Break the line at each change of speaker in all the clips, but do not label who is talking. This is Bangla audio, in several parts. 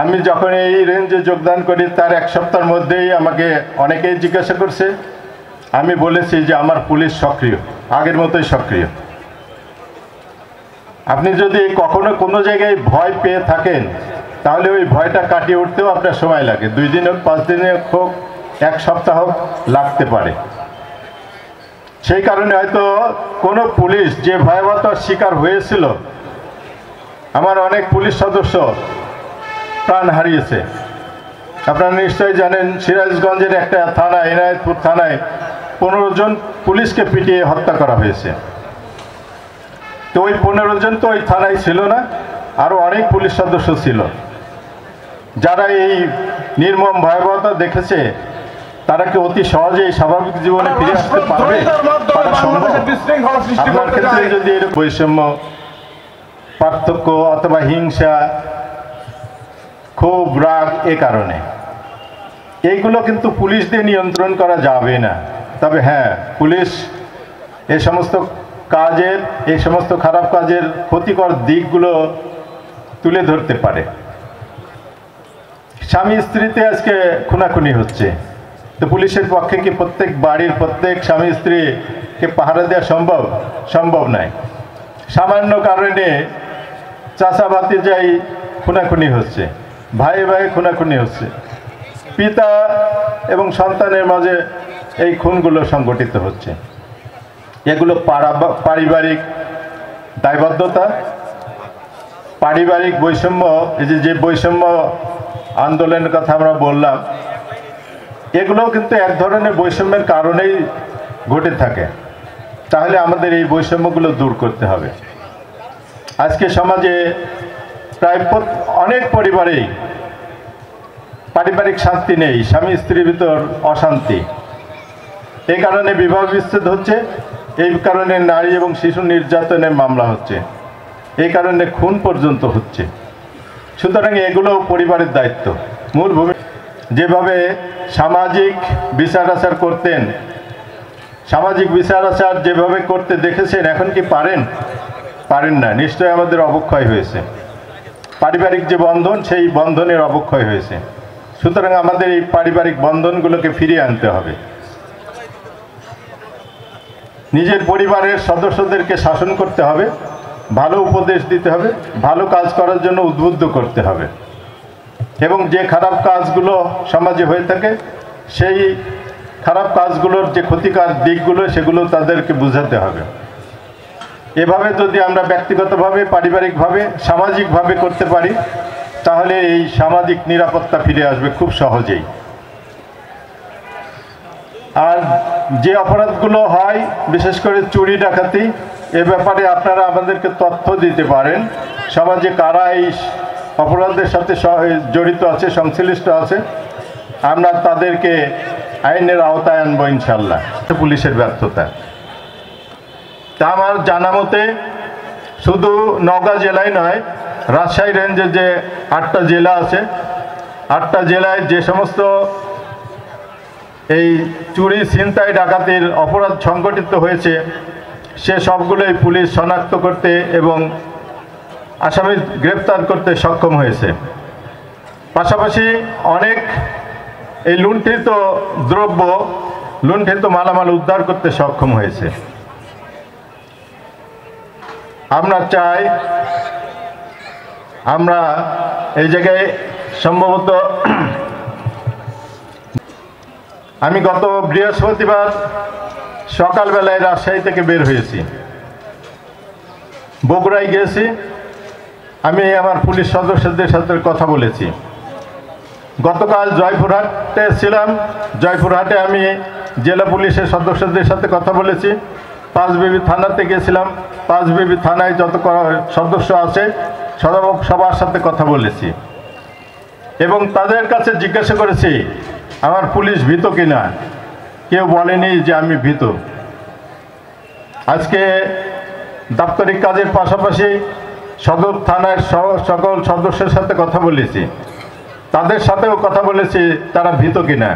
আমি যখন এই রেঞ্জে যোগদান করি তার এক সপ্তাহের মধ্যেই আমাকে অনেকেই জিজ্ঞাসা করছে। আমি বলেছি যে আমার পুলিশ সক্রিয়, আগের মতোই সক্রিয়। আপনি যদি কখনো কোনো জায়গায় ভয় পেয়ে থাকেন তাহলে ওই ভয়টা কাটিয়ে উঠতেও আপনার সময় লাগে, 2 দিন হোক, 5 দিন হোক, 1 সপ্তাহ হোক, লাগতে পারে। সেই কারণে হয়তো কোনো পুলিশ যে ভয়াবহতার শিকার হয়েছিল, আমার অনেক পুলিশ সদস্য প্রাণ হারিয়েছে। আপনারা নিশ্চয়ই জানেন সিরাজগঞ্জের একটা থানা, এনায়েতপুর থানায় 15 জন পুলিশকে পিটিয়ে হত্যা করা হয়েছে। তো ওই 15 জন তো ওই থানায় ছিল না, আরও অনেক পুলিশ সদস্য ছিল। যারা এই নির্মম ভয়াবহতা দেখেছে তারা কি অতি সহজেই স্বাভাবিক জীবনে ফিরে আসতে পারবে? আপনার ক্ষেত্রে যদি এর বৈষম্য, পার্থক্য অথবা হিংসা, ক্ষোভ, রাগ, এ কারণে এইগুলো কিন্তু পুলিশ দিয়ে নিয়ন্ত্রণ করা যাবে না। তবে হ্যাঁ, পুলিশ এই সমস্ত কাজের, এই সমস্ত খারাপ কাজের ক্ষতিকর দিকগুলো তুলে ধরতে পারে। স্বামী স্ত্রীতে আজকে খুনাখুনি হচ্ছে, তো পুলিশের পক্ষে কি প্রত্যেক বাড়ির প্রত্যেক স্বামী স্ত্রীকে পাহারা দেওয়া সম্ভব নয়। সামান্য কারণে চাচা ভাতিজাই খুনাখুনি হচ্ছে, ভাই ভাই খুনাখুনি হচ্ছে, পিতা এবং সন্তানের মাঝে এই খুনগুলো সংগঠিত হচ্ছে। এগুলো পারিবারিক দায়বদ্ধতা, পারিবারিক বৈষম্য, এই যে বৈষম্য আন্দোলনের কথা আমরা বললাম, এগুলোও কিন্তু এক ধরনের বৈষম্যের কারণেই ঘটে থাকে। তাহলে আমাদের এই বৈষম্যগুলো দূর করতে হবে। আজকে সমাজে প্রায় অনেক পরিবারেই পারিবারিক শান্তি নেই, স্বামী স্ত্রীর ভিতর অশান্তি। এই কারণে বিবাহ বিচ্ছেদ হচ্ছে, এই কারণে নারী এবং শিশু নির্যাতনের মামলা হচ্ছে, এই কারণে খুন পর্যন্ত হচ্ছে। সুতরাং এগুলো পরিবারের দায়িত্ব, মূল ভূমিকা। যেভাবে সামাজিক বিচার আচার করতেন, সামাজিক বিচার আচার যেভাবে করতে দেখেছেন, এখন কি পারেন না? নিশ্চয়ই আমাদের অবক্ষয় হয়েছে। পারিবারিক যে বন্ধন, সেই বন্ধনের অবক্ষয় হয়েছে। সুতরাং আমাদের এই পারিবারিক বন্ধনগুলোকে ফিরিয়ে আনতে হবে। নিজের পরিবারের সদস্যদেরকে শাসন করতে হবে, ভালো উপদেশ দিতে হবে, ভালো কাজ করার জন্য উদ্বুদ্ধ করতে হবে, এবং যে খারাপ কাজগুলো সমাজে হয়ে থাকে সেই খারাপ কাজগুলোর যে ক্ষতিকর দিকগুলো সেগুলো তাদেরকে বোঝাতে হবে। এভাবে যদি আমরা ব্যক্তিগতভাবে, পারিবারিকভাবে, সামাজিকভাবে করতে পারি তাহলে এই সামাজিক নিরাপত্তা ফিরে আসবে খুব সহজেই। আর যে অপরাধগুলো হয়, বিশেষ করে চুরি ডাকাতি, এ ব্যাপারে আপনারা আমাদেরকে তথ্য দিতে পারেন। সমাজে কারা এই অপরাধের সাথে জড়িত আছে, সংশ্লিষ্ট আছে, আমরা তাদেরকে আইনের আওতায় আনবো ইনশাল্লাহ। পুলিশের ব্যর্থতা, তা আমার জানা মতে শুধু নওগাঁ জেলায় নয়, রাজশাহী রেঞ্জে যে 8টা জেলা আছে, 8টা জেলায় যে সমস্ত এই চুরি, ছিনতাই, ডাকাতির অপরাধ সংগঠিত হয়েছে সে সবগুলোই পুলিশ শনাক্ত করতে এবং আসামি গ্রেপ্তার করতে সক্ষম হয়েছে। পাশাপাশি অনেক এই লুণ্ঠিত দ্রব্য, লুণ্ঠিত মালামাল উদ্ধার করতে সক্ষম হয়েছে। আমরা চাই আমরা এই জায়গায় সম্ভবত আমি গত বৃহস্পতিবার সকালবেলায় রাজশাহী থেকে বের হয়েছি, বগুড়ায় গিয়েছি। আমি আমার পুলিশ সদস্যদের সাথে কথা বলেছি। গতকাল জয়পুরহাটে ছিলাম, জয়পুরহাটে আমি জেলা পুলিশের সদস্যদের সাথে কথা বলেছি। পাঁচবিবি থানাতে গেছিলাম, পাঁচবিবি থানায় যত সদস্য আছে সবার সাথে কথা বলেছি এবং তাদের কাছে জিজ্ঞাসা করেছি আমার পুলিশ ভীত কিনা। কেউ বলেনি যে আমি ভীত। আজকে দাপ্তরিক কাজের পাশাপাশি সদর থানার সকল সদস্যের সাথে কথা বলেছি, তাদের সাথেও কথা বলেছি তারা ভীত কিনা।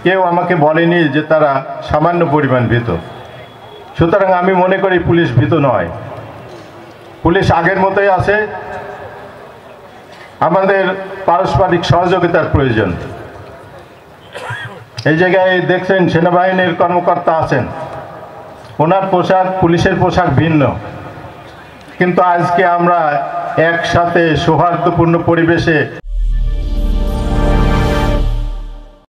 কেউ আমাকে বলেনি যে তারা সামান্য পরিমাণ ভীত। সুতরাং আমি মনে করি পুলিশ ভীত নয়, পুলিশ আগের মতোই আছে। আমাদের পারস্পরিক সহযোগিতার প্রয়োজন। এই জায়গায় দেখছেন সেনাবাহিনীর কর্মকর্তা আছেন, ওনার পোশাক পুলিশের পোশাক ভিন্ন, কিন্তু আজকে আমরা একসাথে সৌহার্দ্যপূর্ণ পরিবেশে